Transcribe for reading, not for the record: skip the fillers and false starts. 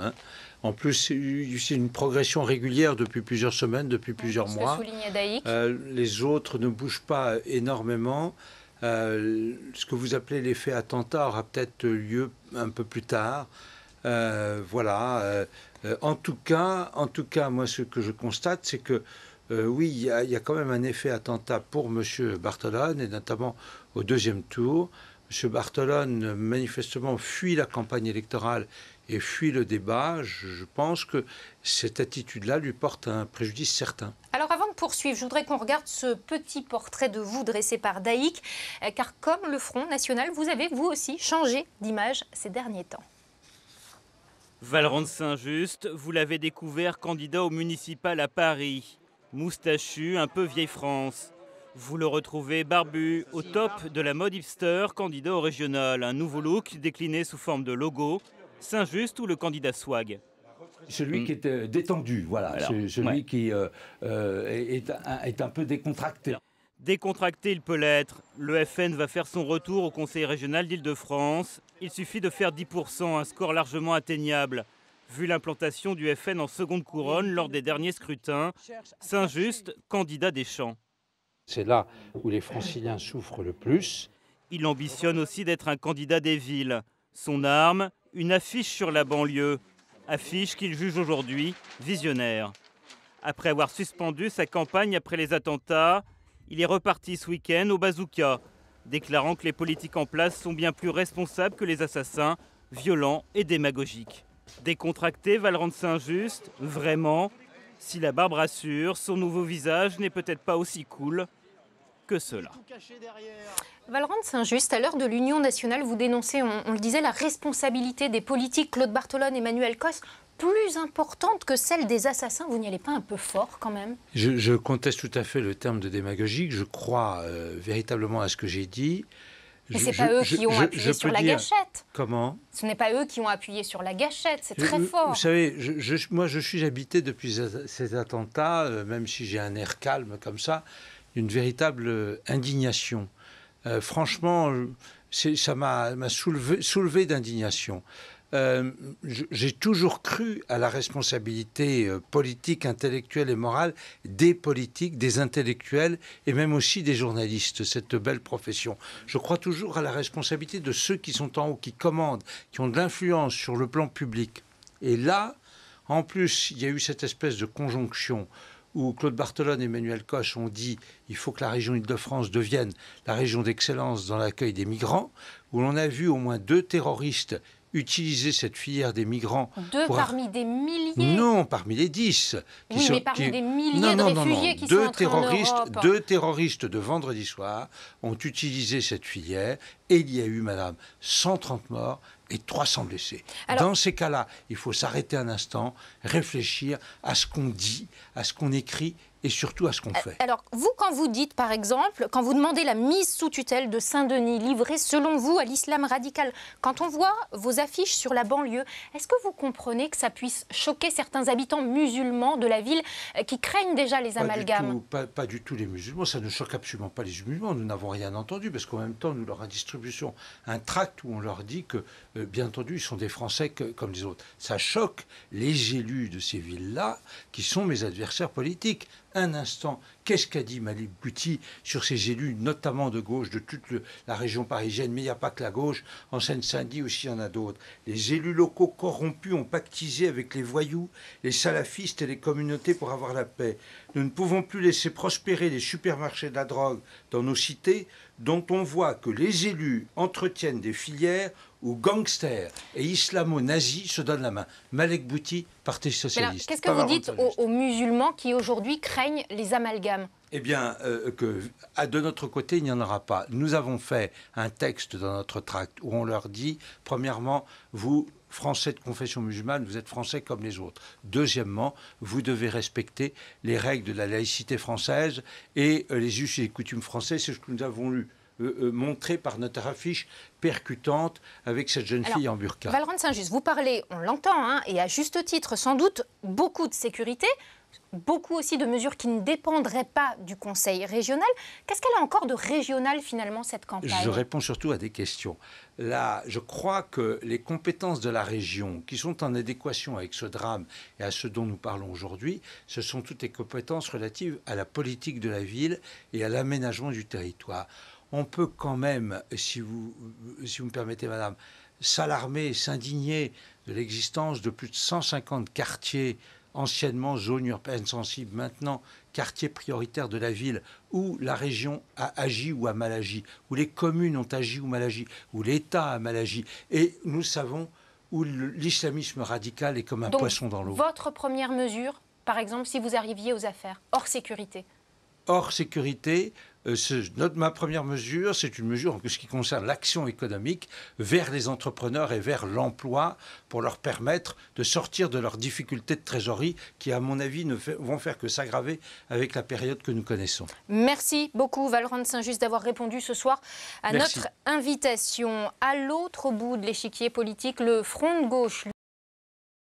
Hein. En plus, c'est une progression régulière depuis plusieurs semaines, depuis plusieurs mois. Les autres ne bougent pas énormément. Ce que vous appelez l'effet attentat aura peut-être lieu un peu plus tard. Voilà. En tout cas, moi, ce que je constate, c'est que oui, il y a quand même un effet attentat pour M. Barthelone, et notamment au deuxième tour. M. Barthelone, manifestement, fuit la campagne électorale et fuit le débat. Je pense que cette attitude-là lui porte un préjudice certain. Alors avant de poursuivre, je voudrais qu'on regarde ce petit portrait de vous dressé par Daïc, car comme le Front National, vous avez vous aussi changé d'image ces derniers temps. Vallerand de Saint-Just, vous l'avez découvert candidat au municipal à Paris. Moustachu, un peu vieille France. Vous le retrouvez barbu, au top de la mode hipster, candidat au régional. Un nouveau look décliné sous forme de logo. Saint-Just ou le candidat swag? Celui qui est détendu, voilà. Celui qui est un peu décontracté. Décontracté, il peut l'être. Le FN va faire son retour au Conseil régional d'Île-de-France. Il suffit de faire 10%, un score largement atteignable. Vu l'implantation du FN en seconde couronne lors des derniers scrutins, Saint-Just, candidat des Champs. C'est là où les Franciliens souffrent le plus. Il ambitionne aussi d'être un candidat des villes. Son arme, une affiche sur la banlieue. Affiche qu'il juge aujourd'hui visionnaire. Après avoir suspendu sa campagne après les attentats, il est reparti ce week-end au bazooka, déclarant que les politiques en place sont bien plus responsables que les assassins, violents et démagogiques. Décontracté, Vallerand de Saint-Just, vraiment, si la barbe rassure, son nouveau visage n'est peut-être pas aussi cool que cela. Vallerand de Saint-Just, à l'heure de l'Union nationale, vous dénoncez, on le disait, la responsabilité des politiques, Claude Barthelone, Emmanuel Causse, plus importante que celle des assassins. Vous n'y allez pas un peu fort quand même? Je conteste tout à fait le terme de démagogique. Je crois véritablement à ce que j'ai dit. Mais ce n'est pas eux qui ont appuyé sur la gâchette. Comment? Ce n'est pas eux qui ont appuyé sur la gâchette, c'est très fort. Vous savez, moi je suis habité depuis ces attentats, même si j'ai un air calme comme ça, d'une véritable indignation. Franchement, ça m'a soulevé d'indignation. J'ai toujours cru à la responsabilité politique, intellectuelle et morale des politiques, des intellectuels et même aussi des journalistes, cette belle profession. Je crois toujours à la responsabilité de ceux qui sont en haut, qui commandent, qui ont de l'influence sur le plan public. Et là, en plus, il y a eu cette espèce de conjonction où Claude Barthelone et Emmanuel Causse ont dit il faut que la région Île-de-France devienne la région d'excellence dans l'accueil des migrants, où l'on a vu au moins 2 terroristes utiliser cette filière des migrants. 2 parmi des milliers? Non, parmi les 10. Oui, mais parmi des milliers de réfugiés qui sont entrés en Europe. 2 terroristes de vendredi soir ont utilisé cette filière et il y a eu, madame, 130 morts et 300 blessés. Alors, dans ces cas-là, il faut s'arrêter un instant, réfléchir à ce qu'on dit, à ce qu'on écrit et surtout à ce qu'on fait. Alors, vous, quand vous dites, par exemple, quand vous demandez la mise sous tutelle de Saint-Denis, livrée, selon vous, à l'islam radical, quand on voit vos affiches sur la banlieue, est-ce que vous comprenez que ça puisse choquer certains habitants musulmans de la ville qui craignent déjà les amalgames? Pas du tout les musulmans, ça ne choque absolument pas les musulmans. Nous n'avons rien entendu, parce qu'en même temps, nous leur distribution un tract où on leur dit que, bien entendu, ils sont des Français comme les autres. Ça choque les élus de ces villes-là, qui sont mes adversaires politiques. Un instant, qu'est-ce qu'a dit Malik Bouti sur ces élus, notamment de gauche, de toute la région parisienne? Mais il n'y a pas que la gauche, en Seine-Saint-Denis aussi, il y en a d'autres. Les élus locaux corrompus ont pactisé avec les voyous, les salafistes et les communautés pour avoir la paix. Nous ne pouvons plus laisser prospérer les supermarchés de la drogue dans nos cités, dont on voit que les élus entretiennent des filières où gangsters et islamo-nazis se donnent la main. Malek Bouti, Parti socialiste. Qu'est-ce que vous dites aux musulmans qui aujourd'hui craignent les amalgames? Eh bien, de notre côté, il n'y en aura pas. Nous avons fait un texte dans notre tract où on leur dit, premièrement, vous, Français de confession musulmane, vous êtes Français comme les autres. Deuxièmement, vous devez respecter les règles de la laïcité française et les us et les coutumes françaises. C'est ce que nous avons lu. Montré par notre affiche percutante avec cette jeune fille en burqa. Vallerand de Saint-Just, vous parlez, on l'entend, hein, et à juste titre, sans doute, beaucoup de sécurité. beaucoup aussi de mesures qui ne dépendraient pas du Conseil régional. Qu'est-ce qu'elle a encore de régional finalement, cette campagne? Je réponds surtout à des questions. Là, je crois que les compétences de la région, qui sont en adéquation avec ce drame et à ce dont nous parlons aujourd'hui, ce sont toutes les compétences relatives à la politique de la ville et à l'aménagement du territoire. On peut quand même, si vous me permettez, madame, s'alarmer et s'indigner de l'existence de plus de 150 quartiers anciennement zones urbaines sensibles, maintenant quartiers prioritaires de la ville, où la région a agi ou a mal agi, où les communes ont agi ou mal agi, où l'État a mal agi. Et nous savons où l'islamisme radical est comme un poisson dans l'eau. Votre première mesure, par exemple, si vous arriviez aux affaires, hors sécurité? Hors sécurité, ma première mesure, c'est une mesure en ce qui concerne l'action économique vers les entrepreneurs et vers l'emploi pour leur permettre de sortir de leurs difficultés de trésorerie qui, à mon avis, vont faire que s'aggraver avec la période que nous connaissons. Merci beaucoup, Vallerand de Saint-Just, d'avoir répondu ce soir à notre invitation. À l'autre bout de l'échiquier politique, le Front de gauche.